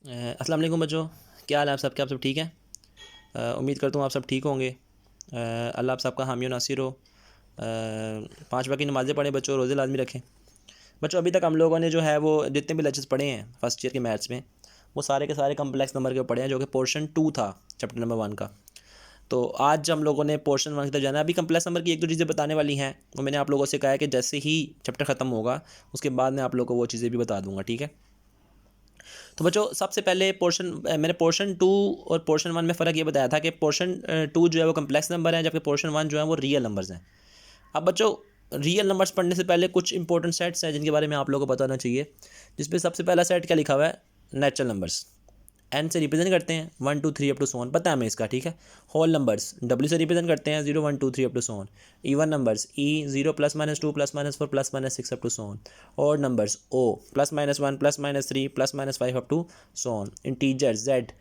अस्सलाम वालेकुम बच्चों, क्या हाल है आप सबके? आप सब ठीक हैं? उम्मीद करता हूँ आप सब ठीक होंगे। अल्लाह आप सबका हामी और नासिर हो। 5 वक्त की नमाज़ें पढ़ें बच्चों, रोज़े लाजमी रखें। बच्चों अभी तक हम लोगों ने जो है वो जितने भी लेक्चर्स पढ़े हैं फर्स्ट ईयर के मैथ्स में, वो सारे के सारे कम्प्लेक्स नंबर के पढ़े हैं, जो कि पोर्शन 2 था चैप्टर नंबर 1 का। तो आज हम लोगों ने पोर्शन 1 की तरफ जाना है। अभी कम्प्लेक्स नंबर की एक दो चीज़ें बताने वाली हैं, और मैंने आप लोगों से कहा है कि जैसे ही चैप्टर ख़त्म होगा उसके बाद मैं आप लोगों को वो चीज़ें भी बता दूँगा, ठीक है? तो बच्चों सबसे पहले मैंने पोर्शन 2 और पोर्शन 1 में फ़र्क ये बताया था कि पोर्शन 2 जो है वो कम्प्लेक्स नंबर है, जबकि पोर्शन 1 जो है वो रियल नंबर्स हैं। अब बच्चों रियल नंबर्स पढ़ने से पहले कुछ इंपॉर्टेंट सेट्स हैं जिनके बारे में आप लोगों को पता होना चाहिए, जिसपे सबसे पहला सेट क्या लिखा हुआ है? Natural numbers. एन से रिप्रेजेंट करते हैं 1 2 3 अप टू सो ऑन, पता है हमें इसका, ठीक है। होल नंबर्स डब्ल्यू से रिप्रेजेंट करते हैं 0 1 2 3 up to so on. Even numbers E 0 +-2 +-4 +-6 up to so on. Odd numbers O +-1 +-3 +-5 up to so on. Integers Z,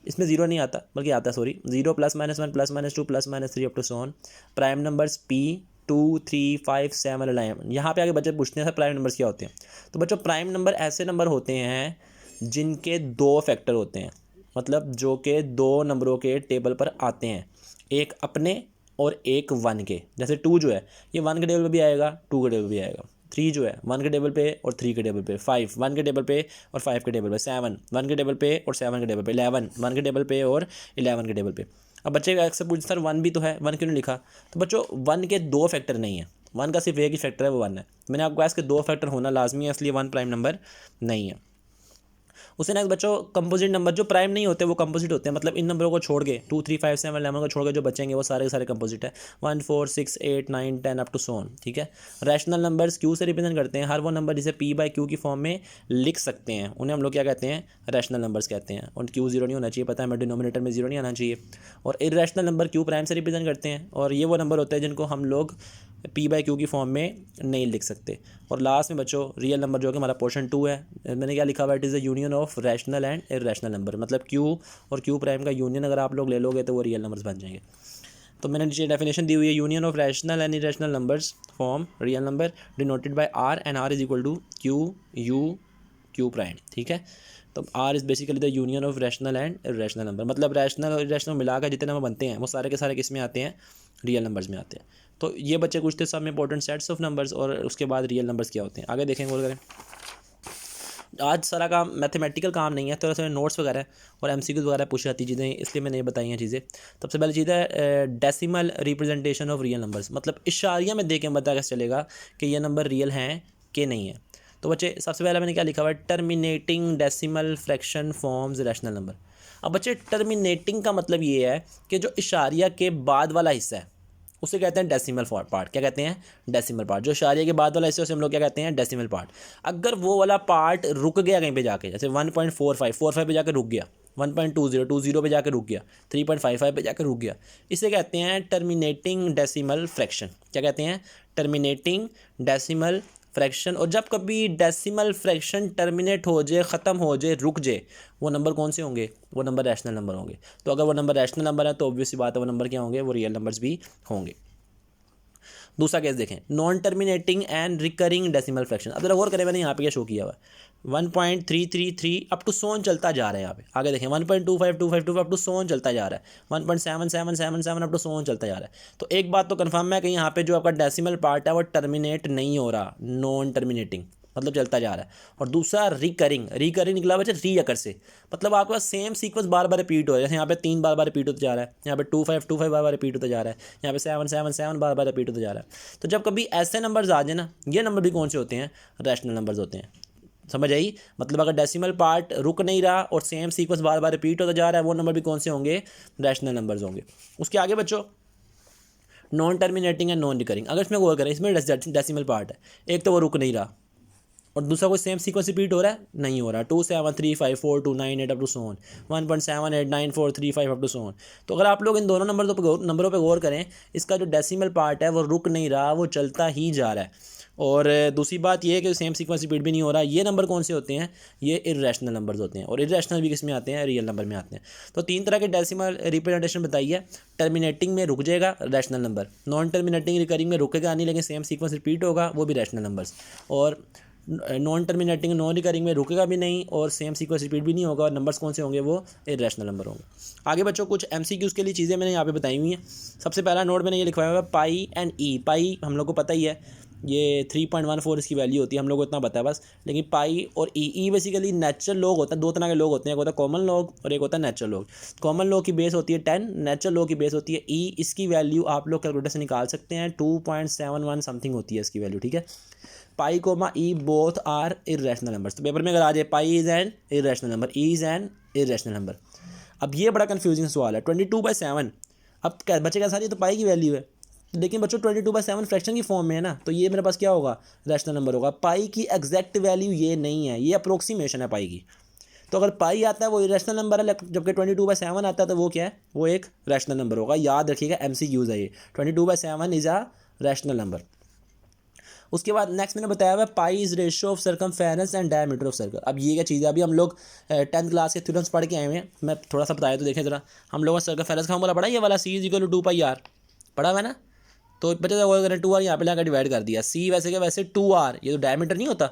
इसमें जीरो नहीं आता बल्कि आता है, sorry, 0 +-1 +-2 +-3 up to so on. Prime numbers P 2 3 5 7 11। यहाँ पे आगे बच्चे पूछते हैं सर प्राइम नंबर्स क्या होते हैं? तो बच्चों प्राइम नंबर ऐसे नंबर होते हैं जिनके दो फैक्टर होते हैं, मतलब जो कि दो नंबरों के टेबल पर आते हैं, एक अपने और एक 1 के। जैसे 2 जो है ये 1 के टेबल पे भी आएगा, 2 के टेबल पे भी आएगा। 3 जो है 1 के टेबल पे और 3 के टेबल पे। 5 1 के टेबल पे और 5 के टेबल पे। 7 1 के टेबल पे और 7 के टेबल पे। 11 1 के टेबल पे और 11 के टेबल पे। अब बच्चे अक्सर पूछते सर 1 भी तो है, 1 क्यों नहीं लिखा? तो बच्चों 1 के दो फैक्टर नहीं है, 1 का सिर्फ एक ही फैक्टर है, वो 1 है। मैंने आपको कहा इसके दो फैक्टर होना लाजमी है, इसलिए 1 प्राइम नंबर नहीं है। उससे नेक्स्ट बच्चों कंपोजिट नंबर जो प्राइम नहीं होते वो कंपोजिट होते हैं, मतलब इन नंबरों को छोड़ के 2 3 5 7 11 को छोड़ के जो बचेंगे वो सारे के सारे कंपोजिट है। 1 4 6 8 9 10 अप टू सो ऑन, ठीक है। रैशनल नंबर्स क्यू से रिप्रेजेंट करते हैं हर वो नंबर जिसे पी बाई क्यू की फॉर्म में लिख सकते हैं, उन्हें हम लोग क्या कहते हैं? रैशनल नंबर्स कहते हैं। और क्यू जीरो नहीं होना चाहिए, पता है हमें, डिनोमिनेटर में जीरो नहीं आना चाहिए। और इरेशनल नंबर क्यू प्राइम से रिप्रेजेंट करते हैं, और ये वो नंबर होते हैं जिनको हम लोग पी बाई क्यू की फॉर्म में नहीं लिख सकते। और लास्ट में बच्चों रियल नंबर जो कि हमारा पोर्शन 2 है, मैंने क्या लिखा हुआ है? It is the union of rational and irrational number, मतलब क्यू और क्यू प्राइम का यूनियन अगर आप लोग ले लोगे तो वो रियल नंबर्स बन जाएंगे। तो मैंने नीचे डेफिनेशन दी हुई है, union of rational and irrational numbers form real number denoted by R, and R is equal to Q U Q prime, ठीक है। तो R is basically the union of rational and irrational number, मतलब rational और irrational मिलाकर जितने number बनते हैं वो सारे के सारे किस में आते हैं? रियल नंबर्स में आते हैं। तो ये बच्चे कुछ थे सब इंपॉर्टेंट सेट्स ऑफ नंबर्स, और उसके बाद रियल नंबर्स क्या होते हैं आगे देखेंगे। और करें आज सारा काम मैथमेटिकल काम नहीं है, थोड़ा सा नोट्स वगैरह और एमसीक्यूज वगैरह पूछ जाती चीज़ें, इसलिए मैंने ये बताई हैं चीज़ें। सबसे पहली चीज़ है decimal representation of real numbers, मतलब इशारिया में देख के पता कैसे चलेगा कि ये नंबर रियल हैं कि नहीं है। तो बच्चे सबसे पहले मैंने क्या लिखा हुआ है? Terminating decimal fraction forms rational number. अब बच्चे टर्मिनेटिंग का मतलब ये है कि जो इशारिया के बाद वाला हिस्सा है उसे कहते हैं डेसिमल पार्ट। क्या कहते हैं? Decimal part. जो इशारिया के बाद वाला हिस्सा उसे हम लोग क्या कहते हैं? Decimal part. अगर वो वाला पार्ट रुक गया कहीं पे जाके, जैसे 1.45 पे जाकर रुक गया, 1.20 पे जाकर रुक गया, 3.55 पे जाकर रुक गया, इसे कहते हैं टर्मिनेटिंग डेसिमल फ्रैक्शन। क्या कहते हैं? Terminating decimal fraction. और जब कभी डेसिमल फ्रैक्शन टर्मिनेट हो जाए, ख़त्म हो जाए, रुक जाए, वो नंबर कौन से होंगे? वो नंबर रैशनल नंबर होंगे। तो अगर वो नंबर रैशनल नंबर है तो ऑब्वियसली बात है वो नंबर क्या होंगे? वो रियल नंबर्स भी होंगे। दूसरा केस देखें, non terminating and recurring decimal fraction. अब जरा गौर करें, मैंने यहाँ पे क्या शो किया हुआ है? 1.333 अप टू सोन चलता जा रहा है। यहाँ पे आगे देखें 1.2525 अप टू सोन चलता जा रहा है, 1.7777 अप टू सोन चलता जा रहा है। तो एक बात तो कन्फर्म है कि यहाँ पे जो आपका डेसिमल पार्ट है वो टर्मिनेट नहीं हो रहा, नॉन टर्मिनेटिंग, मतलब चलता जा रहा है। और दूसरा रिकरिंग, रिकरिंग निकला बच्चा रीअकर से, मतलब आपके पास सेम सीक्वेंस बार बार रिपीट हो रहा है। जैसे यहाँ पे 3 बार बार रिपीट होता जा रहा है, यहाँ पे 2 5 बार बार रिपीट होता जा रहा है, यहाँ पे 7 बार बार रिपीट होता जा रहा है। तो जब कभी ऐसे नंबर्स आ जाए ना, ये नंबर भी कौन से होते हैं? रैशनल नंबर्स होते हैं। समझ आई? मतलब अगर डेसिमल पार्ट रुक नहीं रहा और सेम सीक्वेंस बार बार रिपीट होता जा रहा है, वो नंबर भी कौन से होंगे? रैशनल नंबर्स होंगे। उसके आगे बच्चों non terminating and non recurring. अगर इसमें गौर करें, इसमें डेसिमल पार्ट है, एक तो वो रुक नहीं रहा, और दूसरा कोई सेम सीक्वेंस रिपीट हो रहा है? नहीं हो रहा। 2 7 3 5 4 2 9 8 up to so on, 1.78 9 4 3 5 up to so on. तो अगर आप लोग इन दोनों नंबरों पे गौर करें, इसका जो डेसिमल पार्ट है वो रुक नहीं रहा, वो चलता ही जा रहा है। और दूसरी बात ये है कि सेम सीक्वेंस रिपीट भी नहीं हो रहा। ये नंबर कौन से होते हैं? ये इरेशनल नंबर्स होते हैं, और इरेशनल भी किस में आते हैं? रियल नंबर में आते हैं। तो 3 तरह के डेसिमल रिप्रेजेंटेशन बताइए। टर्मिनेटिंग में रुक जाएगा, rational number. Non terminating recurring में रुकेगा नहीं लेकिन सेम सीक्वेंस रिपीट होगा, वो भी रैशनल नंबर्स। और नॉन टर्मिनेटिंग नॉन रिकरिंग में रुकेगा भी नहीं और सेम सीक्वेंस रिपीट भी नहीं होगा, और नंबर्स कौन से होंगे, वो इरेशनल नंबर होंगे। आगे बच्चों कुछ MCQs के लिए चीज़ें मैंने यहाँ पे बताई हुई हैं। सबसे पहला नोट मैंने ये लिखवाया हुआ है पाई एंड ई। पाई हम लोग को पता ही है, ये 3.14 इसकी वैल्यू होती है, हम लोग को इतना पता है बस। लेकिन पाई और ई बेसिकली नेचुरल लॉग होता है, दो तरह के लॉग होते हैं, एक होता है कॉमन लॉग और एक होता है नेचुरल लॉग। कॉमन लॉग की बेस होती है 10, नेचुरल लॉग की बेस होती है ई। इसकी वैल्यू आप लोग कैलकुलेटर से निकाल सकते हैं, 2.71 समथिंग होती है इसकी वैल्यू, ठीक है। Pi comma e both are irrational numbers. तो पेपर में अगर आ जाए pi is an irrational number, e is an irrational number. अब ये बड़ा कन्फ्यूजिंग सवाल है, 22/7। अब बच्चे क्या सारी तो पाई की वैल्यू है, लेकिन बच्चों 22/7 फ्रैक्शन की फॉर्म में है ना, तो ये मेरे पास क्या होगा, रैशनल नंबर होगा। पाई की एग्जैक्ट वैल्यू ये नहीं है, ये अप्रोक्सीमेशन है पाई की। तो अगर पाई आता है वो इरेशनल नंबर है, जबकि 22/7 आता है तो वो क्या है, वो एक रैशनल नंबर होगा। याद रखिएगा, MCQs है ये, 22/7 इज अ रैशनल नंबर। उसके बाद नेक्स्ट मैंने बताया हुआ pi is ratio of circumference and diameter of circle. अब ये क्या चीज़ है, अभी हम लोग 10th क्लास के थ्योरम्स पढ़ के आए हुए हैं, मैं थोड़ा सा बताया तो देखें ज़रा। हम लोगों ने सर्कमफेरेंस का फॉर्मूला पढ़ा, ये वाला C=2πr पढ़ा हुआ है ना। तो बच्चे अगर 2r यहाँ पे लाकर डिवाइड कर दिया, C वैसे क्या वैसे 2r, ये तो डायमीटर नहीं होता,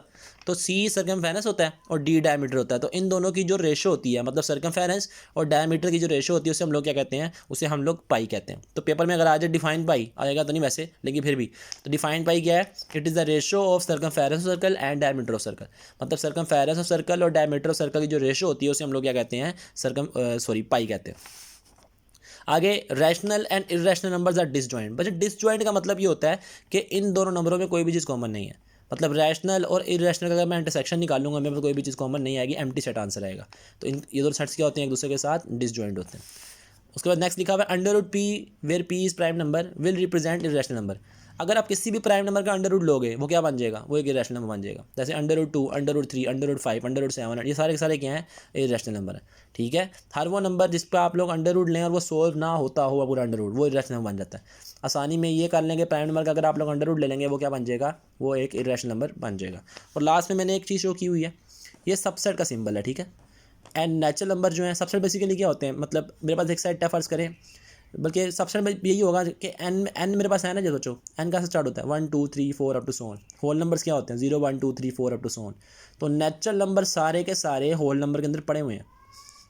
तो C सर्कमफेरेंस होता है और D डायमीटर होता है। तो इन दोनों की जो रेशो होती है, मतलब सर्कमफेरेंस और डायमीटर की जो रेशो होती है, उसे हम लोग क्या कहते हैं, उसे हम लोग पाई कहते हैं। तो पेपर में अगर आ जाए डिफाइन पाई, आएगा तो नहीं वैसे, लेकिन फिर भी, तो डिफाइन पाई क्या है, it is the ratio of circumference of circle and diameter of circle. मतलब सर्कमफेरेंस ऑफ सर्कल और डायमीटर ऑफ सर्कल की जो रेशो होती है, उसे हम लोग क्या कहते हैं, पाई कहते हैं। आगे rational and irrational numbers are disjoint. बच्चे डिसजॉइंट का मतलब ये होता है कि इन दोनों नंबरों में कोई भी चीज़ कॉमन नहीं है। मतलब रैशनल और इरेशनल का अगर मैं इंटरसेक्शन निकालूंगा, मेरे पास कोई भी चीज़ कॉमन नहीं आएगी, एम्प्टी सेट आंसर आएगा। तो ये दोनों सेट्स क्या होते हैं, एक दूसरे के साथ डिसजॉइंट होते हैं। उसके बाद नेक्स्ट लिखा हुआ है √p where p is prime number will represent irrational number. अगर आप किसी भी प्राइम नंबर का अंडर रूट लोगे, वो क्या बन जाएगा, वो एक इरेशनल नंबर बन जाएगा। जैसे √2, √3, √5, √7, ये सारे के सारे क्या हैं, इरेशनल नंबर है, ठीक है। हर वो नंबर जिस पर आप लोग अंडर रूट लें और वो सोल्व ना होता हुआ पूरा अंडर रूट, वो इरेशनल नंबर बन जाता है। आसानी में ये कर लेंगे, प्राइम नंबर का अगर आप लोग अंडर रूट ले लेंगे, वो क्या बन जाएगा, वो एक इरेशनल नंबर बन जाएगा। और लास्ट में मैंने एक चीज़ शो की हुई है, ये सबसेट का सिंबल है, ठीक है। एंड नेचुरल नंबर जो है सबसेट बेसिकली क्या होते हैं, मतलब मेरे पास एक सेट है फर्ज करें, बल्कि सबसे यही होगा कि एन मेरे पास है ना, जो सोचो एन का स्टार्ट होता है 1 2 3 4 up to so on. Whole numbers क्या होते हैं, 0 1 2 3 4 अप टू सो ऑन। तो नेचुरल नंबर सारे के सारे होल नंबर के अंदर पड़े हुए हैं,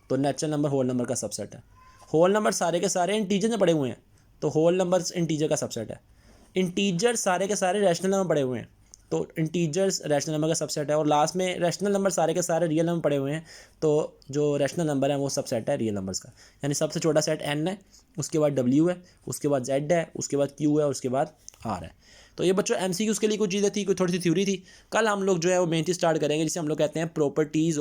तो नेचुरल नंबर होल नंबर का सबसेट है। होल नंबर सारे के सारे इंटीजर में पड़े हुए हैं, तो होल नंबर्स इंटीजर का सबसेट है। इंटीजर सारे के सारे रैशनल नंबर पड़े हुए हैं, तो इंटीजर्स रैशनल नंबर का सबसेट है। और लास्ट में रैशनल नंबर सारे के सारे रियल नंबर पड़े हुए हैं, तो जो रैशनल नंबर है वो सबसेट है रियल नंबर्स का। यानी सबसे छोटा सेट n है, उसके बाद w है, उसके बाद z है, उसके बाद q है, और उसके बाद r है। तो ये बच्चों MCQs के लिए कुछ चीज़ें थी, कोई थोड़ी सी थ्योरी थी। कल हम लोग जो है वो मेन चीज़ स्टार्ट करेंगे, जिसे हम लोग कहते हैं प्रॉपर्टीज़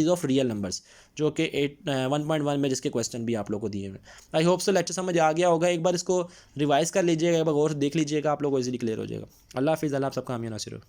ऑफ रियल नंबर्स, जो कि 1.1 में जिसके क्वेश्चन भी आप लोग को दिए हुए। आई होप सो लेक्चर समझ आ गया होगा। एक बार इसको रिवाइज कर लीजिएगा, एक बार और देख लीजिएगा, आप लोग को इजीली क्लियर हो जाएगा। अल्लाह हाफिज़, अल्लाह आप सबका हामी नासिर हो।